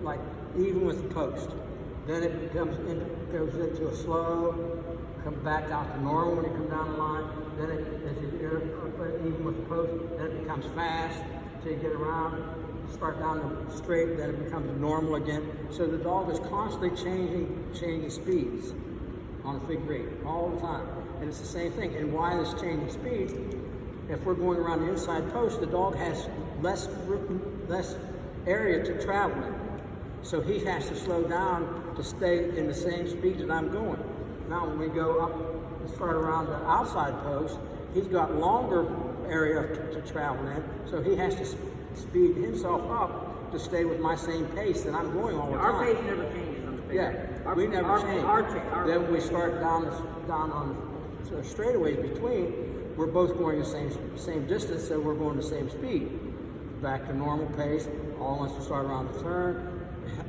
like even with the post. Then it goes into a slow, come back out to normal when you come down the line. Then as you get even with the post, then it becomes fast until you get around. Start down the straight, then it becomes normal again. So the dog is constantly changing speeds on a figure eight all the time. And it's the same thing. And why this changing speeds? If we're going around the inside post, the dog has less area to travel in. So he has to slow down to stay in the same speed that I'm going. Now when we go up and start around the outside post, he's got longer area to travel in, so he has to speed himself up to stay with my same pace that I'm going all the time. Our pace never changes on the figure eight. Yeah, we never change. Then we start down on the straightaways between. We're both going the same distance, so we're going the same speed. Back to normal pace. All once we start around the turn,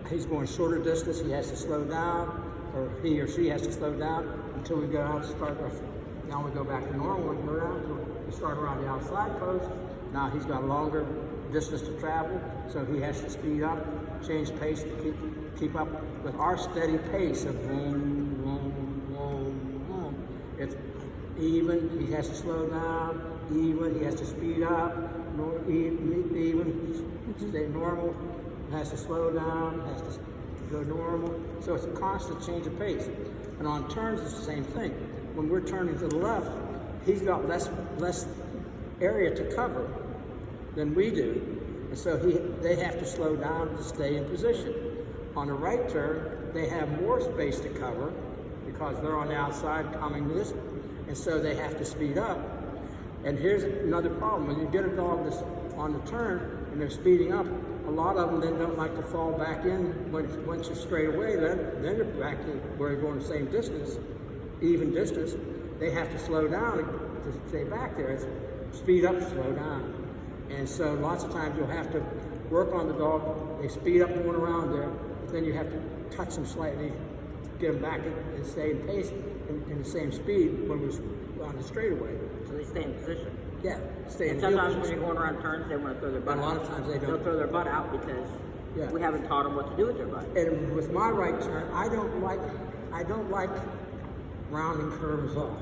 he's going shorter distance. He has to slow down, or he or she has to slow down until we go out to start. Now we go back to normal and go around. We start around the outside post. Now he's got a longer distance to travel, so he has to speed up, change pace to keep up with our steady pace of boom, boom, boom, boom. It's even, he has to slow down, even, he has to speed up, even, stay normal, has to slow down, has to go normal. So it's a constant change of pace. And on turns, it's the same thing. When we're turning to the left, he's got less area to cover than we do. And so they have to slow down to stay in position. On the right turn, they have more space to cover because they're on the outside coming this, and so they have to speed up. And here's another problem. When you get a dog that's on the turn and they're speeding up, a lot of them then don't like to fall back in once you're straight away. Then they're back to where you're going the same distance, even distance. They have to slow down to stay back there. It's speed up, slow down. And so lots of times you'll have to work on the dog. They speed up going around there, but then you have to touch them slightly, get them back and stay in pace in the same speed when we're on the straightaway. So they stay in position. Yeah, stay in And sometimes position. when you're going around turns, they want to throw their butt And a out. lot of times they don't. They'll throw their butt out because we haven't taught them what to do with their butt. And with my right turn, I don't like rounding curves off.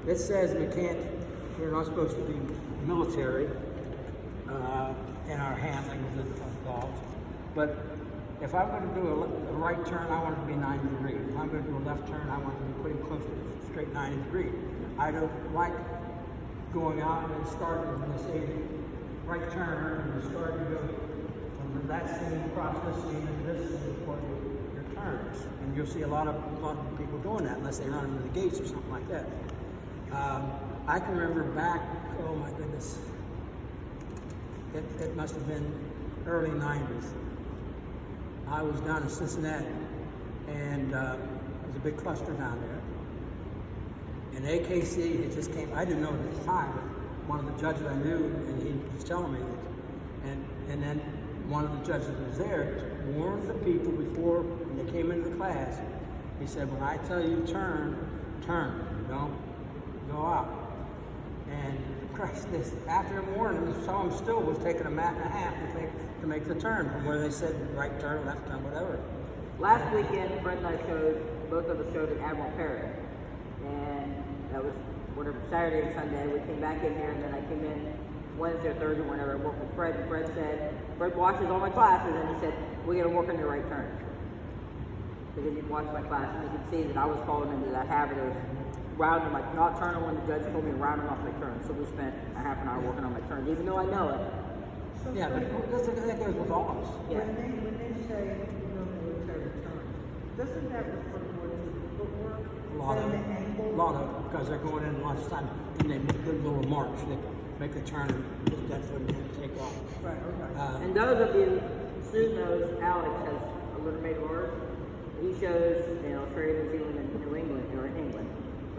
It says we're not supposed to be military in our handling of dogs. But if I'm going to do a right turn, I want it to be 90 degrees. If I'm going to do a left turn, I want it to be putting close to a straight 90 degrees. I don't like going out and starting when they say right turn and you start to go from that same process into this before your turn. And you'll see a lot of people doing that unless they run into the gates or something like that. I can remember back, oh my goodness, it must have been early 90s. I was down in Cincinnati, and there was a big cluster down there. And AKC, it just came, I didn't know it at the time, but one of the judges I knew, and he was telling me this. And then one of the judges was there to warn the people before when they came into the class. He said, when I tell you turn, don't go out. And Christ, after the warning, some of them still was taking a minute and a half to make the turn from where they said right turn, left turn, whatever. Last weekend, Fred and I both of us showed at Admiral Perry. And that was whatever, Saturday and Sunday. We came back in here, and then I came in Wednesday or Thursday whenever I worked with Fred. And Fred watches all my classes, and he said, we got to work on your right turns. Because he'd watched my class, and he could see that I was falling into that habit of rounding, like not turning when the judge told me to rounding off my turns. So we spent a half an hour working on my turns, even though I know it. Yeah, but that goes with all of us. Yeah. When they say no military turn, doesn't that refer more to the footwork than the angle? A lot of, because they're going in lots of time, and they make a little march. They make a turn and put that foot in and take off. Right, okay. And those of you, Sue knows Alex has a littermate horse. He shows in Australia, New Zealand, and New England, or in England.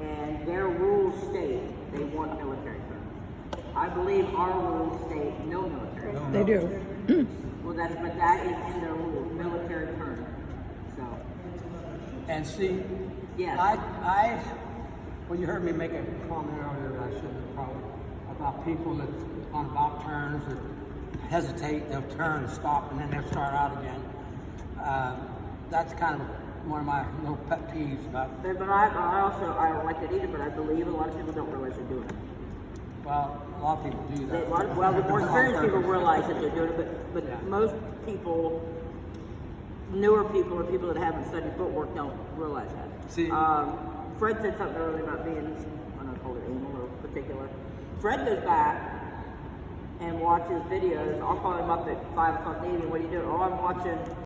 And their rules state they want military turns. I believe our rules state no military turns. They do. Well, but that is in their rules, military turn. So, And see, yes. Well, you heard me make a comment earlier that I shouldn't have probably, about people that on about turns that hesitate, they'll turn and stop, and then they'll start out again. That's kind of one of my little pet peeves about. But I don't like it either, but I believe a lot of people don't realize they're doing it. Well, a lot of people do that. Well, the more experienced people realize that they're doing it, but Yeah. most people, newer people or people that haven't studied footwork don't realize that. See- Fred said something earlier about being, I don't know, call it anal or particular. Fred goes back and watches videos. I'll call him up at 5 o'clock in the evening. What are you doing? Oh, I'm watching